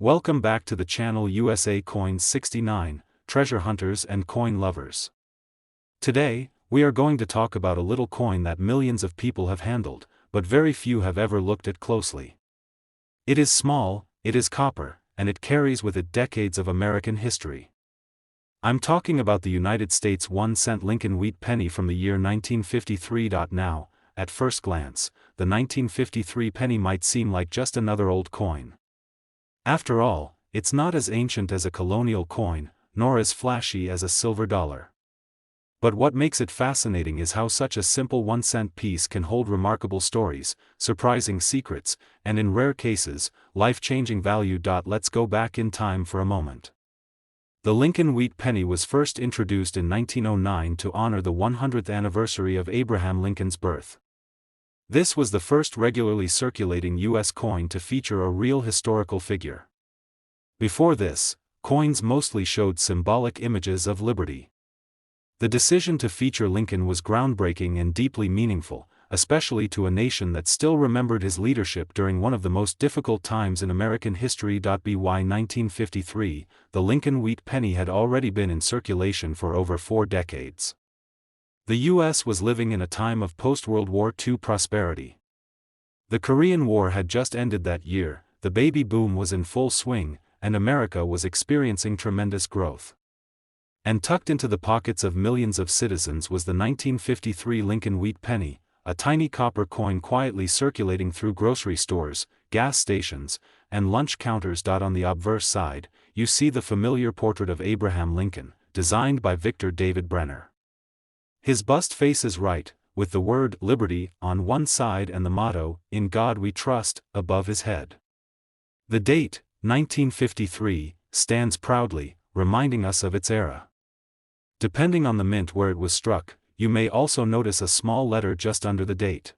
Welcome back to the channel USA Coins 69, Treasure Hunters and Coin Lovers. Today, we are going to talk about a little coin that millions of people have handled, but very few have ever looked at closely. It is small, it is copper, and it carries with it decades of American history. I'm talking about the United States 1-cent Lincoln Wheat Penny from the year 1953. Now, at first glance, the 1953 penny might seem like just another old coin. After all, it's not as ancient as a colonial coin, nor as flashy as a silver dollar. But what makes it fascinating is how such a simple 1-cent piece can hold remarkable stories, surprising secrets, and in rare cases, life-changing value. Let's go back in time for a moment. The Lincoln Wheat Penny was first introduced in 1909 to honor the 100th anniversary of Abraham Lincoln's birth. This was the first regularly circulating U.S. coin to feature a real historical figure. Before this, coins mostly showed symbolic images of liberty. The decision to feature Lincoln was groundbreaking and deeply meaningful, especially to a nation that still remembered his leadership during one of the most difficult times in American history. By 1953, the Lincoln Wheat Penny had already been in circulation for over 4 decades. The U.S. was living in a time of post-World War II prosperity. The Korean War had just ended that year, the baby boom was in full swing, and America was experiencing tremendous growth. And tucked into the pockets of millions of citizens was the 1953 Lincoln Wheat Penny, a tiny copper coin quietly circulating through grocery stores, gas stations, and lunch counters. On the obverse side, you see the familiar portrait of Abraham Lincoln, designed by Victor David Brenner. His bust faces right, with the word "Liberty" on one side and the motto, "In God We Trust," above his head. The date, 1953, stands proudly, reminding us of its era. Depending on the mint where it was struck, you may also notice a small letter just under the date.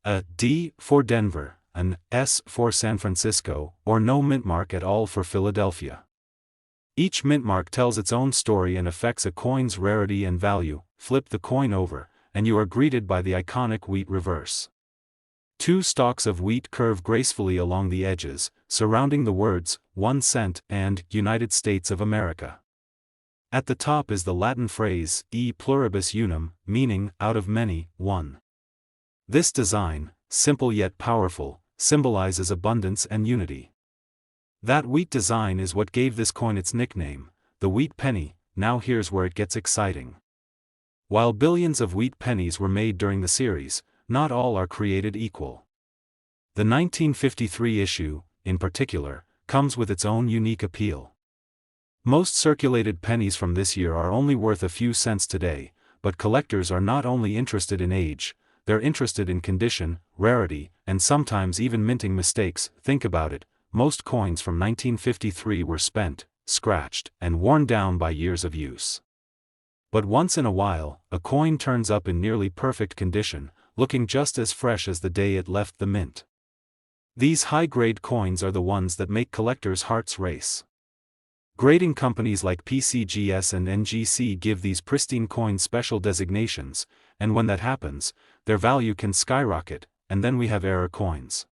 A D for Denver, an S for San Francisco, or no mint mark at all for Philadelphia. Each mint mark tells its own story and affects a coin's rarity and value. Flip the coin over, and you are greeted by the iconic wheat reverse. 2 stalks of wheat curve gracefully along the edges, surrounding the words, 1 cent, and United States of America. At the top is the Latin phrase, e pluribus unum, meaning, out of many, one. This design, simple yet powerful, symbolizes abundance and unity. That wheat design is what gave this coin its nickname, the Wheat Penny. Now here's where it gets exciting. While billions of wheat pennies were made during the series, not all are created equal. The 1953 issue, in particular, comes with its own unique appeal. Most circulated pennies from this year are only worth a few cents today, but collectors are not only interested in age, they're interested in condition, rarity, and sometimes even minting mistakes. Think about it, most coins from 1953 were spent, scratched, and worn down by years of use. But once in a while, a coin turns up in nearly perfect condition, looking just as fresh as the day it left the mint. These high-grade coins are the ones that make collectors' hearts race. Grading companies like PCGS and NGC give these pristine coins special designations, and when that happens, their value can skyrocket, and then we have error coins.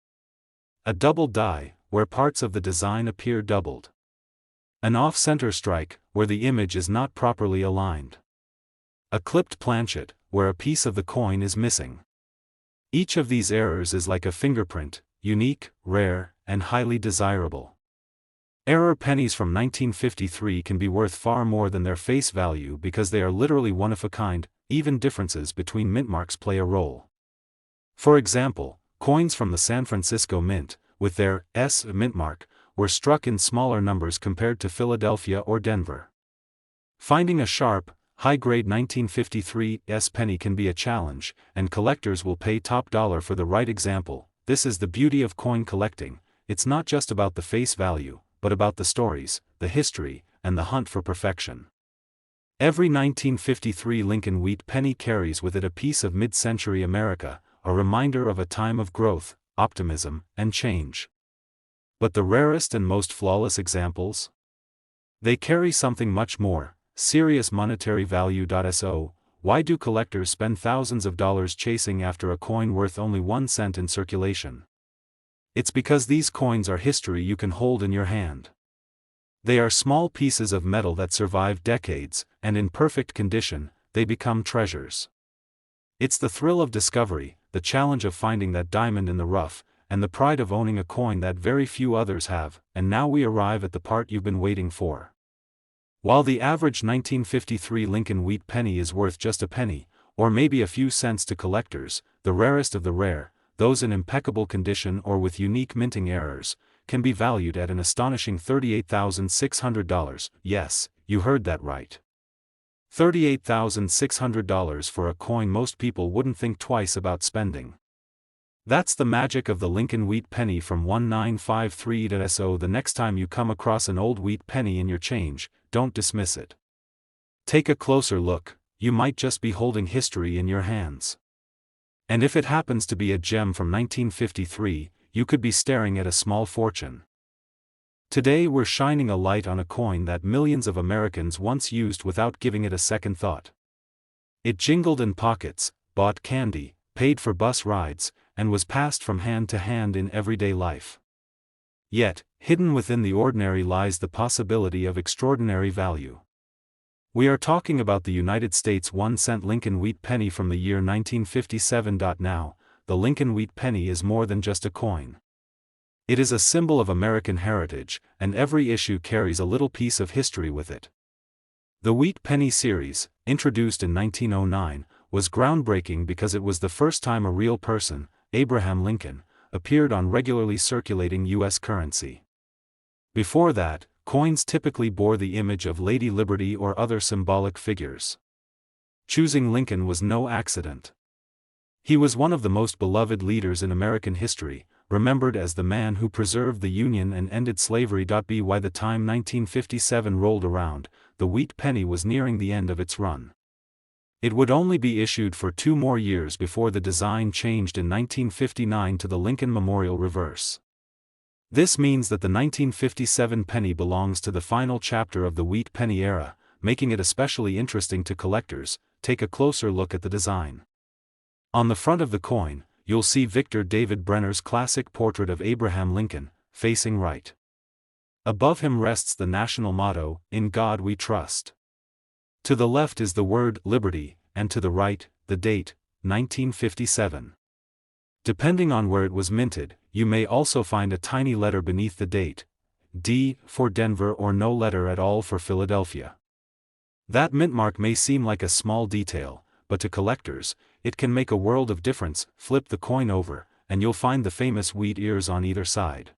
A double die, where parts of the design appear doubled. An off-center strike, where the image is not properly aligned. A clipped planchet, where a piece of the coin is missing. Each of these errors is like a fingerprint, unique, rare, and highly desirable. Error pennies from 1953 can be worth far more than their face value because they are literally one of a kind. Even differences between mint marks play a role. For example, coins from the San Francisco Mint, with their S mint mark, were struck in smaller numbers compared to Philadelphia or Denver. Finding a sharp, high-grade 1953 S penny can be a challenge, and collectors will pay top dollar for the right example. This is the beauty of coin collecting. It's not just about the face value, but about the stories, the history, and the hunt for perfection. Every 1953 Lincoln Wheat Penny carries with it a piece of mid-century America, a reminder of a time of growth, optimism, and change. But the rarest and most flawless examples? They carry something much more, serious monetary value. So, why do collectors spend thousands of dollars chasing after a coin worth only 1 cent in circulation? It's because these coins are history you can hold in your hand. They are small pieces of metal that survive decades, and in perfect condition, they become treasures. It's the thrill of discovery, the challenge of finding that diamond in the rough, and the pride of owning a coin that very few others have. And now we arrive at the part you've been waiting for. While the average 1953 Lincoln Wheat Penny is worth just a penny, or maybe a few cents to collectors, the rarest of the rare, those in impeccable condition or with unique minting errors, can be valued at an astonishing $38,600. Yes, you heard that right. $38,600 for a coin most people wouldn't think twice about spending. That's the magic of the Lincoln Wheat Penny from 1953. So the next time you come across an old wheat penny in your change, don't dismiss it. Take a closer look, you might just be holding history in your hands. And if it happens to be a gem from 1953, you could be staring at a small fortune. Today we're shining a light on a coin that millions of Americans once used without giving it a second thought. It jingled in pockets, bought candy, paid for bus rides, and was passed from hand to hand in everyday life. Yet, hidden within the ordinary lies the possibility of extraordinary value. We are talking about the United States 1-cent Lincoln Wheat Penny from the year 1957. Now, the Lincoln Wheat Penny is more than just a coin. It is a symbol of American heritage, and every issue carries a little piece of history with it. The Wheat Penny series, introduced in 1909, was groundbreaking because it was the first time a real person, Abraham Lincoln, appeared on regularly circulating U.S. currency. Before that, coins typically bore the image of Lady Liberty or other symbolic figures. Choosing Lincoln was no accident. He was one of the most beloved leaders in American history, remembered as the man who preserved the Union and ended slavery. By the time 1957 rolled around, the wheat penny was nearing the end of its run. It would only be issued for 2 more years before the design changed in 1959 to the Lincoln Memorial Reverse. This means that the 1957 penny belongs to the final chapter of the wheat penny era, making it especially interesting to collectors. Take a closer look at the design. On the front of the coin, you'll see Victor David Brenner's classic portrait of Abraham Lincoln, facing right. Above him rests the national motto, "In God We Trust." To the left is the word "Liberty," and to the right, the date, 1957. Depending on where it was minted, you may also find a tiny letter beneath the date, D for Denver, or no letter at all for Philadelphia. That mint mark may seem like a small detail, but to collectors, it can make a world of difference. Flip the coin over, and you'll find the famous wheat ears on either side.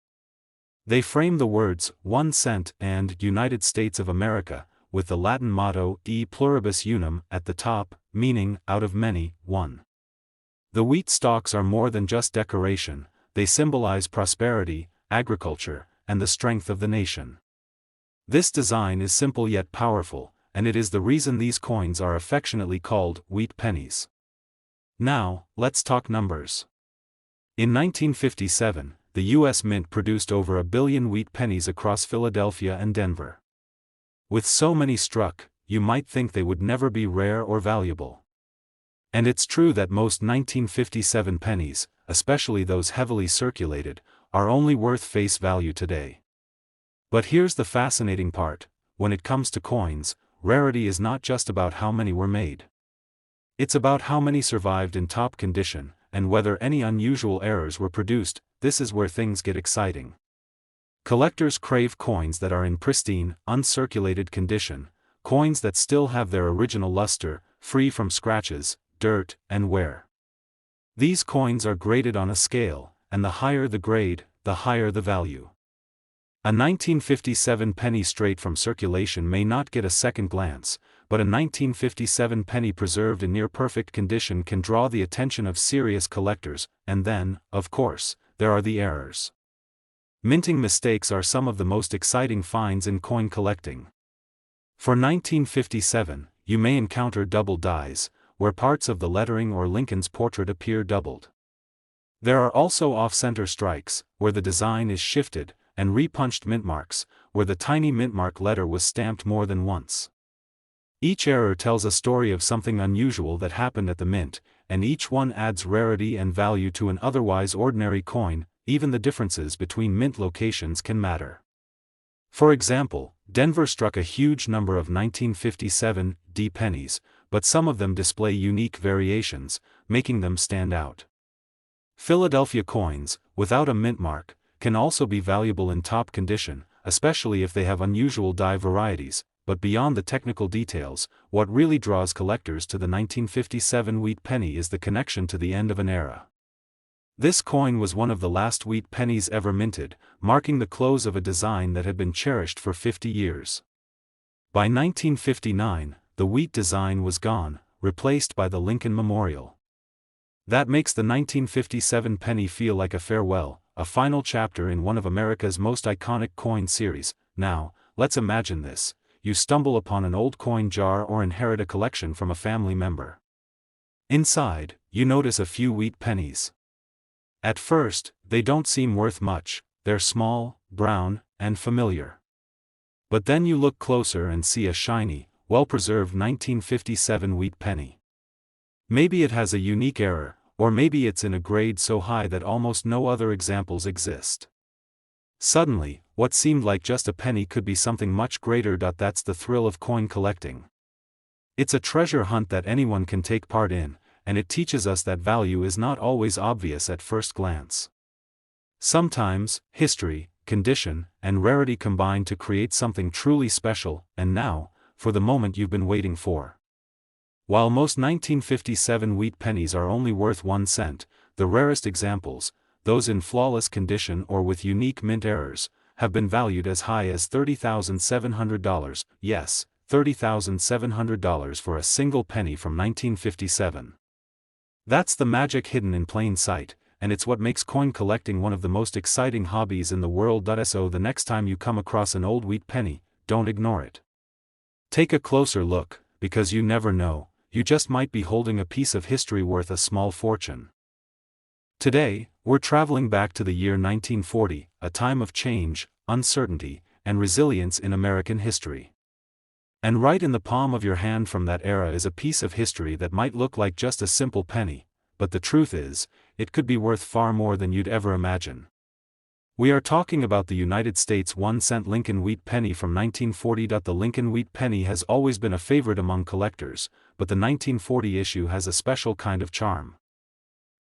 They frame the words, 1 cent and United States of America, with the Latin motto, E pluribus unum, at the top, meaning, out of many, one. The wheat stalks are more than just decoration, they symbolize prosperity, agriculture, and the strength of the nation. This design is simple yet powerful, and it is the reason these coins are affectionately called wheat pennies. Now, let's talk numbers. In 1957, the U.S. Mint produced over 1 billion wheat pennies across Philadelphia and Denver. With so many struck, you might think they would never be rare or valuable. And it's true that most 1957 pennies, especially those heavily circulated, are only worth face value today. But here's the fascinating part: when it comes to coins, rarity is not just about how many were made. It's about how many survived in top condition, and whether any unusual errors were produced. This is where things get exciting. Collectors crave coins that are in pristine, uncirculated condition, coins that still have their original luster, free from scratches, dirt, and wear. These coins are graded on a scale, and the higher the grade, the higher the value. A 1957 penny straight from circulation may not get a second glance, but a 1957 penny preserved in near-perfect condition can draw the attention of serious collectors. And then, of course, there are the errors. Minting mistakes are some of the most exciting finds in coin collecting. For 1957, you may encounter double dies, where parts of the lettering or Lincoln's portrait appear doubled. There are also off-center strikes, where the design is shifted, and repunched mint marks, where the tiny mint mark letter was stamped more than once. Each error tells a story of something unusual that happened at the mint, and each one adds rarity and value to an otherwise ordinary coin. even the differences between mint locations can matter. For example, Denver struck a huge number of 1957 D pennies, but some of them display unique variations, making them stand out. Philadelphia coins, without a mint mark, can also be valuable in top condition, especially if they have unusual die varieties, but beyond the technical details, what really draws collectors to the 1957 wheat penny is the connection to the end of an era. This coin was one of the last wheat pennies ever minted, marking the close of a design that had been cherished for 50 years. By 1959, the wheat design was gone, replaced by the Lincoln Memorial. That makes the 1957 penny feel like a farewell, a final chapter in one of America's most iconic coin series. Now, let's imagine this: you stumble upon an old coin jar or inherit a collection from a family member. Inside, you notice a few wheat pennies. At first, they don't seem worth much, they're small, brown, and familiar. But then you look closer and see a shiny, well-preserved 1957 wheat penny. Maybe it has a unique error, or maybe it's in a grade so high that almost no other examples exist. Suddenly, what seemed like just a penny could be something much greater. That's the thrill of coin collecting. It's a treasure hunt that anyone can take part in, and it teaches us that value is not always obvious at first glance. Sometimes, history, condition, and rarity combine to create something truly special. And now, for the moment you've been waiting for. While most 1957 wheat pennies are only worth 1 cent, the rarest examples, those in flawless condition or with unique mint errors, have been valued as high as $30,700, yes, $30,700 for a single penny from 1957. That's the magic hidden in plain sight, and it's what makes coin collecting one of the most exciting hobbies in the world. So the next time you come across an old wheat penny, don't ignore it. Take a closer look, because you never know, you just might be holding a piece of history worth a small fortune. Today, we're traveling back to the year 1940, a time of change, uncertainty, and resilience in American history. And right in the palm of your hand from that era is a piece of history that might look like just a simple penny, but the truth is, it could be worth far more than you'd ever imagine. We are talking about the United States 1-cent Lincoln Wheat Penny from 1940. The Lincoln Wheat Penny has always been a favorite among collectors, but the 1940 issue has a special kind of charm.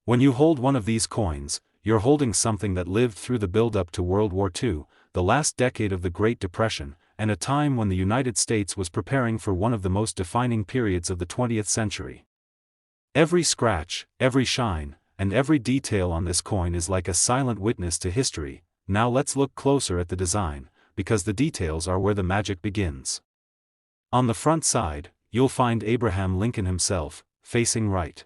When you hold one of these coins, you're holding something that lived through the build-up to World War II, the last decade of the Great Depression, and a time when the United States was preparing for one of the most defining periods of the 20th century. Every scratch, every shine, and every detail on this coin is like a silent witness to history. Now let's look closer at the design, because the details are where the magic begins. On the front side, you'll find Abraham Lincoln himself, facing right.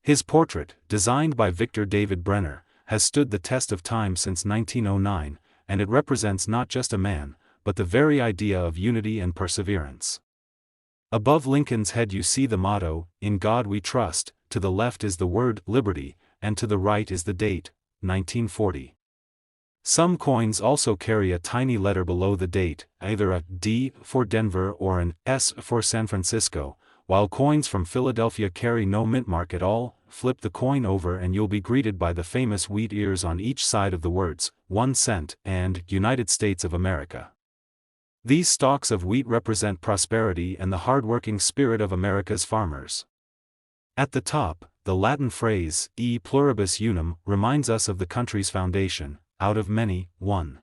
His portrait, designed by Victor David Brenner, has stood the test of time since 1909, and it represents not just a man, but the very idea of unity and perseverance. Above Lincoln's head you see the motto, "In God We Trust," to the left is the word "Liberty," and to the right is the date, 1940. Some coins also carry a tiny letter below the date, either a D for Denver or an S for San Francisco, while coins from Philadelphia carry no mint mark at all. Flip the coin over and you'll be greeted by the famous wheat ears on each side of the words, 1 cent, and United States of America. These stalks of wheat represent prosperity and the hard-working spirit of America's farmers. At the top, the Latin phrase, E pluribus unum, reminds us of the country's foundation, out of many, one.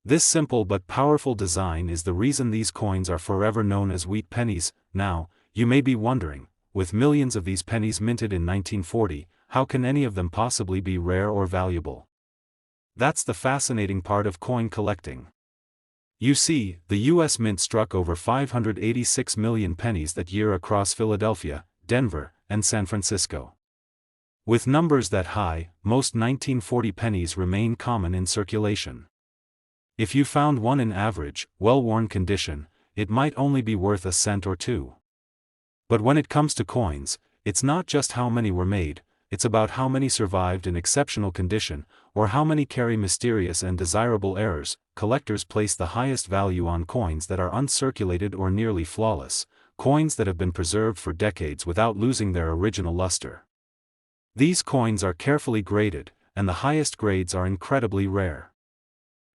This simple but powerful design is the reason these coins are forever known as wheat pennies. Now, you may be wondering, with millions of these pennies minted in 1940, how can any of them possibly be rare or valuable? That's the fascinating part of coin collecting. You see, the U.S. Mint struck over 586 million pennies that year across Philadelphia, Denver, and San Francisco. With numbers that high, most 1940 pennies remain common in circulation. If you found one in average, well-worn condition, it might only be worth a cent or two. But when it comes to coins, it's not just how many were made, it's about how many survived in exceptional condition, or how many carry mysterious and desirable errors. Collectors place the highest value on coins that are uncirculated or nearly flawless, coins that have been preserved for decades without losing their original luster. These coins are carefully graded, and the highest grades are incredibly rare.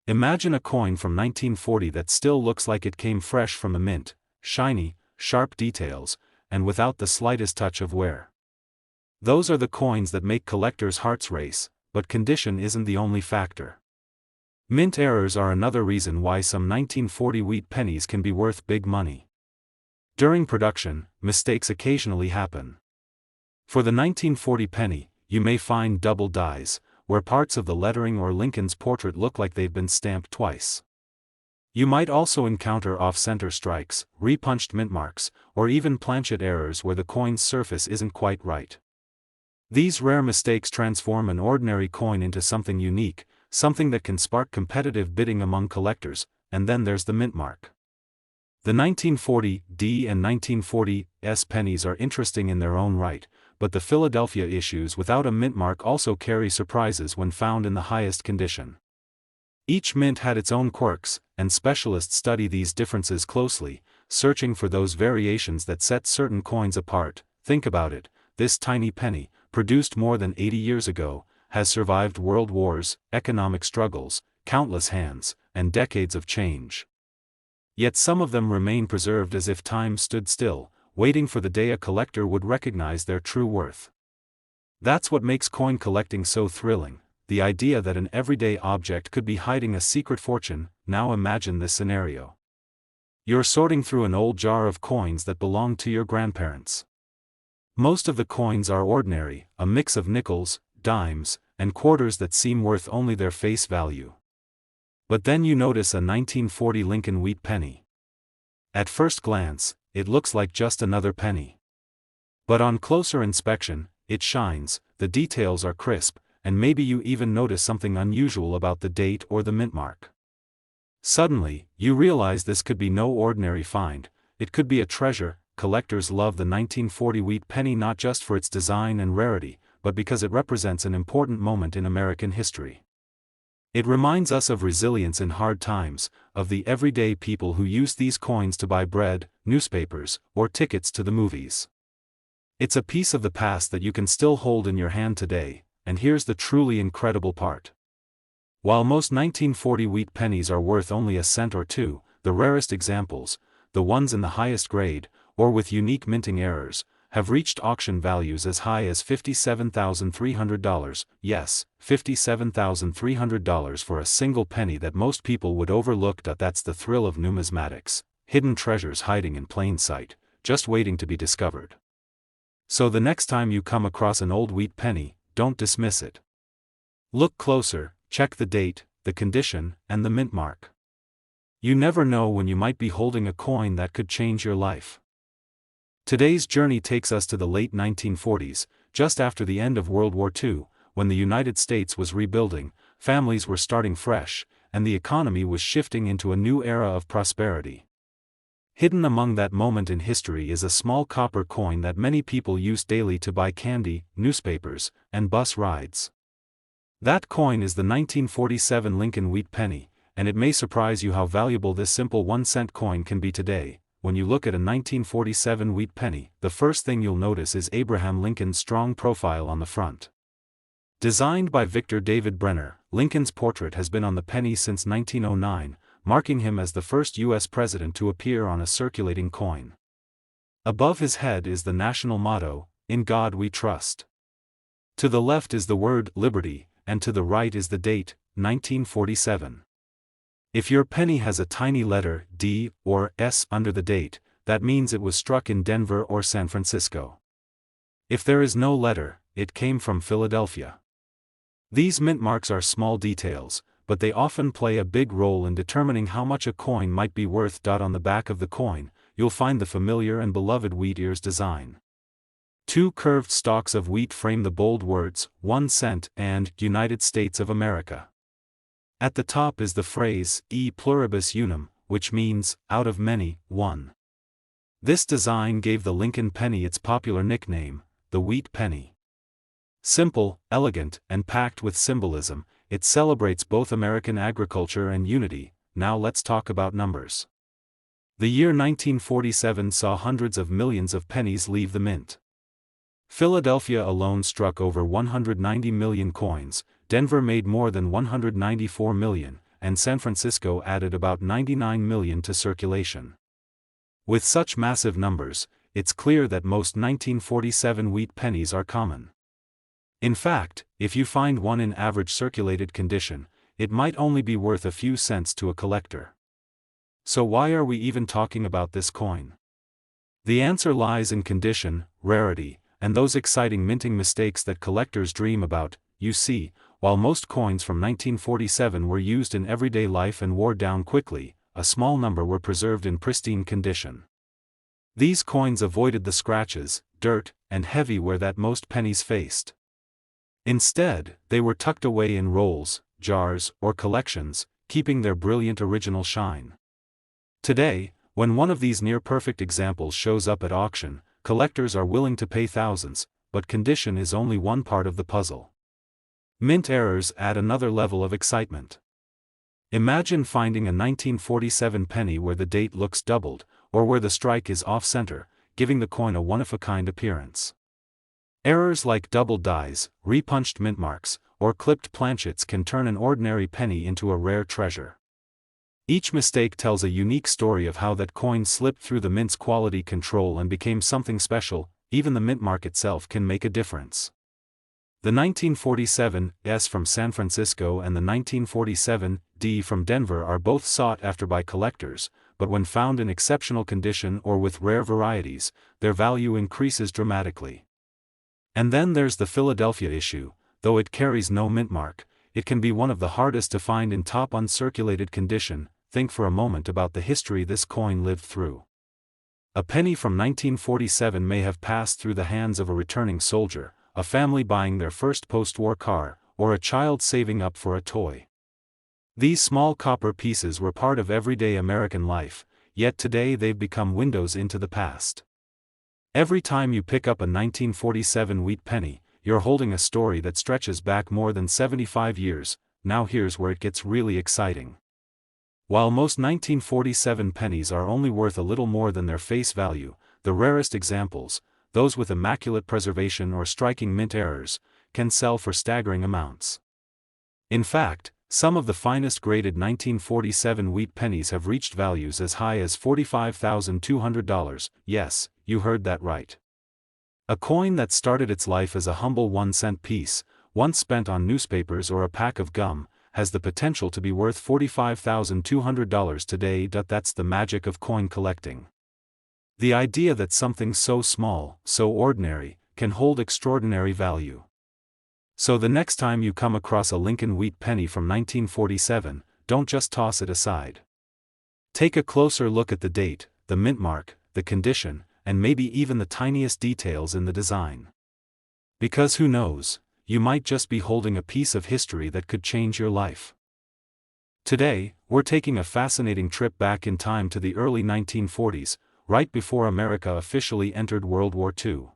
Imagine a coin from 1940 that still looks like it came fresh from the mint, shiny, sharp details, and without the slightest touch of wear. Those are the coins that make collectors' hearts race, but condition isn't the only factor. Mint errors are another reason why some 1940 wheat pennies can be worth big money. During production, mistakes occasionally happen. For the 1940 penny, you may find double dies, where parts of the lettering or Lincoln's portrait look like they've been stamped twice. You might also encounter off-center strikes, repunched mint marks, or even planchet errors where the coin's surface isn't quite right. These rare mistakes transform an ordinary coin into something unique, something that can spark competitive bidding among collectors. And then there's the mint mark. The 1940D and 1940S pennies are interesting in their own right, but the Philadelphia issues without a mint mark also carry surprises when found in the highest condition. Each mint had its own quirks, and specialists study these differences closely, searching for those variations that set certain coins apart. Think about it, this tiny penny, produced more than 80 years ago, has survived world wars, economic struggles, countless hands, and decades of change. Yet some of them remain preserved as if time stood still, waiting for the day a collector would recognize their true worth. That's what makes coin collecting so thrilling, the idea that an everyday object could be hiding a secret fortune. Now imagine this scenario. You're sorting through an old jar of coins that belonged to your grandparents. Most of the coins are ordinary, a mix of nickels, dimes, and quarters that seem worth only their face value. But then you notice a 1940 Lincoln Wheat Penny. At first glance, it looks like just another penny. But on closer inspection, it shines, the details are crisp, and maybe you even notice something unusual about the date or the mint mark. Suddenly, you realize this could be no ordinary find, it could be a treasure. Collectors love the 1940 wheat penny not just for its design and rarity, but because it represents an important moment in American history. It reminds us of resilience in hard times, of the everyday people who used these coins to buy bread, newspapers, or tickets to the movies. It's a piece of the past that you can still hold in your hand today, and here's the truly incredible part. While most 1940 wheat pennies are worth only a cent or two, the rarest examples, the ones in the highest grade, or with unique minting errors, have reached auction values as high as $57,300, yes, $57,300 for a single penny that most people would overlook. That's the thrill of numismatics, hidden treasures hiding in plain sight, just waiting to be discovered. So the next time you come across an old wheat penny, don't dismiss it. Look closer, check the date, the condition, and the mint mark. You never know when you might be holding a coin that could change your life. Today's journey takes us to the late 1940s, just after the end of World War II, when the United States was rebuilding, families were starting fresh, and the economy was shifting into a new era of prosperity. Hidden among that moment in history is a small copper coin that many people use daily to buy candy, newspapers, and bus rides. That coin is the 1947 Lincoln Wheat Penny, and it may surprise you how valuable this simple 1-cent coin can be today. When you look at a 1947 wheat penny, the first thing you'll notice is Abraham Lincoln's strong profile on the front. Designed by Victor David Brenner, Lincoln's portrait has been on the penny since 1909, marking him as the first U.S. president to appear on a circulating coin. Above his head is the national motto, "In God We Trust." To the left is the word "Liberty," and to the right is the date, 1947. If your penny has a tiny letter D or S under the date, that means it was struck in Denver or San Francisco. If there is no letter, it came from Philadelphia. These mint marks are small details, but they often play a big role in determining how much a coin might be worth. On the back of the coin, you'll find the familiar and beloved wheat ears design. Two curved stalks of wheat frame the bold words, 1 cent and United States of America. At the top is the phrase, E pluribus unum, which means, out of many, one. This design gave the Lincoln penny its popular nickname, the Wheat Penny. Simple, elegant, and packed with symbolism, it celebrates both American agriculture and unity. Now let's talk about numbers. The year 1947 saw hundreds of millions of pennies leave the mint. Philadelphia alone struck over 190 million coins, Denver made more than 194 million, and San Francisco added about 99 million to circulation. With such massive numbers, it's clear that most 1947 wheat pennies are common. In fact, if you find one in average circulated condition, it might only be worth a few cents to a collector. So why are we even talking about this coin? The answer lies in condition, rarity, and those exciting minting mistakes that collectors dream about. You see, while most coins from 1947 were used in everyday life and wore down quickly, a small number were preserved in pristine condition. These coins avoided the scratches, dirt, and heavy wear that most pennies faced. Instead, they were tucked away in rolls, jars, or collections, keeping their brilliant original shine. Today, when one of these near-perfect examples shows up at auction, collectors are willing to pay thousands, but condition is only one part of the puzzle. Mint errors add another level of excitement. Imagine finding a 1947 penny where the date looks doubled, or where the strike is off-center, giving the coin a one-of-a-kind appearance. Errors like double dies, repunched mint marks, or clipped planchets can turn an ordinary penny into a rare treasure. Each mistake tells a unique story of how that coin slipped through the mint's quality control and became something special. Even the mint mark itself can make a difference. The 1947 S from San Francisco and the 1947 D from Denver are both sought after by collectors, but when found in exceptional condition or with rare varieties, their value increases dramatically. And then there's the Philadelphia issue. Though it carries no mint mark, it can be one of the hardest to find in top uncirculated condition. Think for a moment about the history this coin lived through. A penny from 1947 may have passed through the hands of a returning soldier, a family buying their first post-war car, or a child saving up for a toy. These small copper pieces were part of everyday American life, yet today they've become windows into the past. Every time you pick up a 1947 wheat penny, you're holding a story that stretches back more than 75 years. Now here's where it gets really exciting. While most 1947 pennies are only worth a little more than their face value, the rarest examples, those with immaculate preservation or striking mint errors, can sell for staggering amounts. In fact, some of the finest graded 1947 wheat pennies have reached values as high as $45,200. Yes, you heard that right. A coin that started its life as a humble 1-cent piece, once spent on newspapers or a pack of gum, has the potential to be worth $45,200 today. That's the magic of coin collecting. The idea that something so small, so ordinary, can hold extraordinary value. So the next time you come across a Lincoln Wheat Penny from 1947, don't just toss it aside. Take a closer look at the date, the mint mark, the condition, and maybe even the tiniest details in the design. Because who knows, you might just be holding a piece of history that could change your life. Today, we're taking a fascinating trip back in time to the early 1940s, right before America officially entered World War II.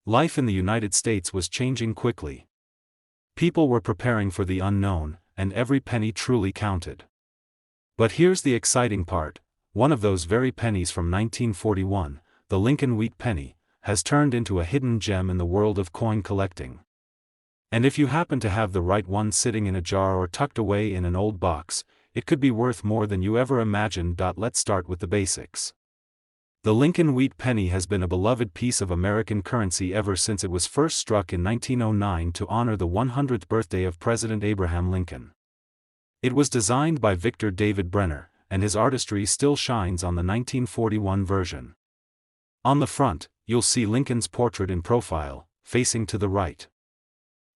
Life in the United States was changing quickly. People were preparing for the unknown, and every penny truly counted. But here's the exciting part: one of those very pennies from 1941, the Lincoln Wheat Penny, has turned into a hidden gem in the world of coin collecting. And if you happen to have the right one sitting in a jar or tucked away in an old box, it could be worth more than you ever imagined. Let's start with the basics. The Lincoln Wheat Penny has been a beloved piece of American currency ever since it was first struck in 1909 to honor the 100th birthday of President Abraham Lincoln. It was designed by Victor David Brenner, and his artistry still shines on the 1941 version. On the front, you'll see Lincoln's portrait in profile, facing to the right.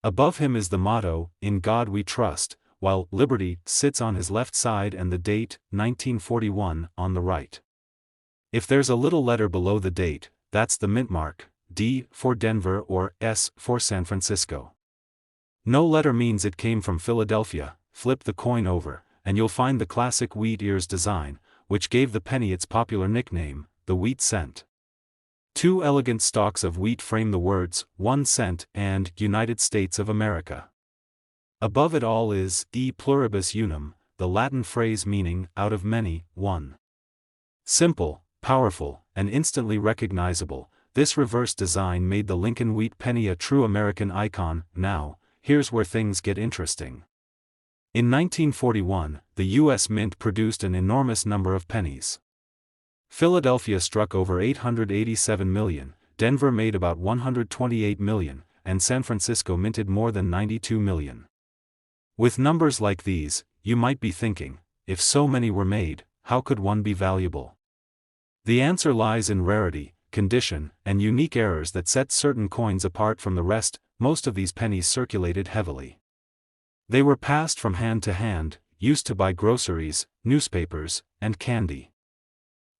Above him is the motto, "In God We Trust," while "Liberty" sits on his left side and the date, 1941, on the right. If there's a little letter below the date, that's the mint mark, D for Denver or S for San Francisco. No letter means it came from Philadelphia. Flip the coin over, and you'll find the classic wheat ears design, which gave the penny its popular nickname, the wheat cent. Two elegant stalks of wheat frame the words, 1 cent, and United States of America. Above it all is E pluribus unum, the Latin phrase meaning, out of many, one. Simple, powerful, and instantly recognizable, this reverse design made the Lincoln Wheat Penny a true American icon. Now, here's where things get interesting. In 1941, the U.S. Mint produced an enormous number of pennies. Philadelphia struck over 887 million, Denver made about 128 million, and San Francisco minted more than 92 million. With numbers like these, you might be thinking, if so many were made, how could one be valuable? The answer lies in rarity, condition, and unique errors that set certain coins apart from the rest. Most of these pennies circulated heavily. They were passed from hand to hand, used to buy groceries, newspapers, and candy.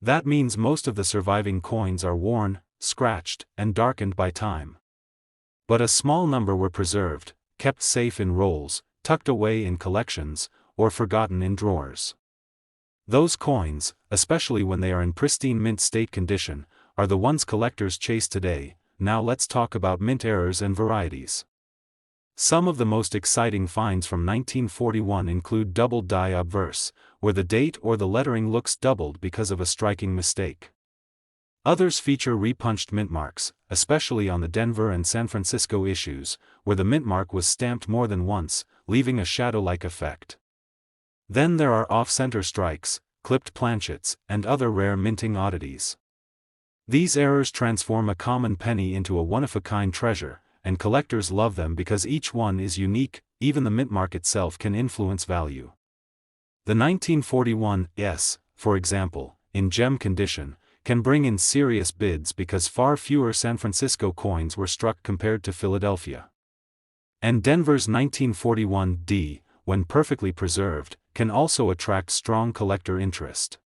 That means most of the surviving coins are worn, scratched, and darkened by time. But a small number were preserved, kept safe in rolls, tucked away in collections, or forgotten in drawers. Those coins, especially when they are in pristine mint state condition, are the ones collectors chase today. Now let's talk about mint errors and varieties. Some of the most exciting finds from 1941 include doubled die obverse, where the date or the lettering looks doubled because of a striking mistake. Others feature repunched mint marks, especially on the Denver and San Francisco issues, where the mint mark was stamped more than once, leaving a shadow-like effect. Then there are off-center strikes, clipped planchets, and other rare minting oddities. These errors transform a common penny into a one-of-a-kind treasure, and collectors love them because each one is unique. Even the mint mark itself can influence value. The 1941 S, for example, in gem condition, can bring in serious bids because far fewer San Francisco coins were struck compared to Philadelphia. And Denver's 1941 D, when perfectly preserved, can also attract strong collector interest.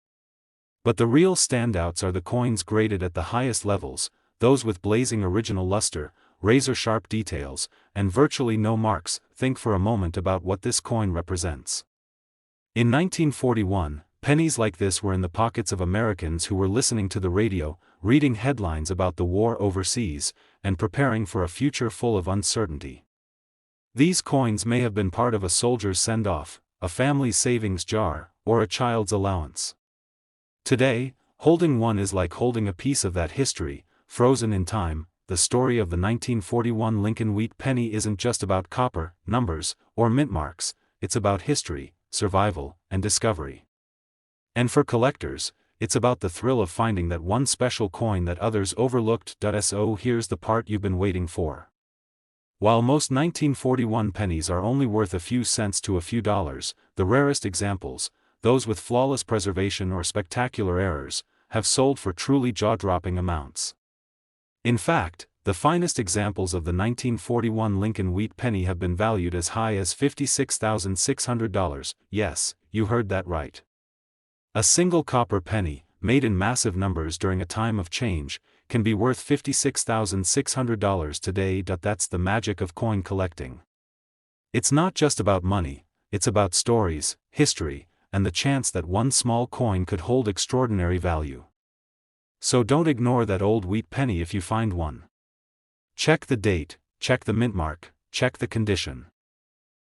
But the real standouts are the coins graded at the highest levels, those with blazing original luster, razor-sharp details, and virtually no marks. Think for a moment about what this coin represents. In 1941, pennies like this were in the pockets of Americans who were listening to the radio, reading headlines about the war overseas, and preparing for a future full of uncertainty. These coins may have been part of a soldier's send-off, a family's savings jar, or a child's allowance. Today, holding one is like holding a piece of that history, frozen in time. The story of the 1941 Lincoln Wheat Penny isn't just about copper, numbers, or mint marks, it's about history, survival, and discovery. And for collectors, it's about the thrill of finding that one special coin that others overlooked. So here's the part you've been waiting for. While most 1941 pennies are only worth a few cents to a few dollars, the rarest examples, those with flawless preservation or spectacular errors, have sold for truly jaw-dropping amounts. In fact, the finest examples of the 1941 Lincoln Wheat Penny have been valued as high as $56,600. Yes, you heard that right. A single copper penny, made in massive numbers during a time of change, can be worth $56,600 today. That's the magic of coin collecting. It's not just about money, it's about stories, history, and the chance that one small coin could hold extraordinary value. So don't ignore that old wheat penny if you find one. Check the date, check the mint mark, check the condition.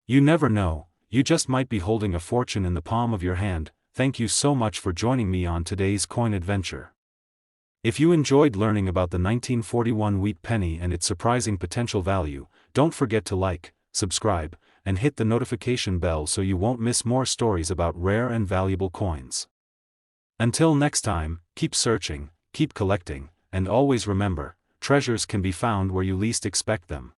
You never know, you just might be holding a fortune in the palm of your hand. Thank you so much for joining me on today's coin adventure. If you enjoyed learning about the 1941 wheat penny and its surprising potential value, don't forget to like, subscribe, and hit the notification bell so you won't miss more stories about rare and valuable coins. Until next time, keep searching, keep collecting, and always remember, treasures can be found where you least expect them.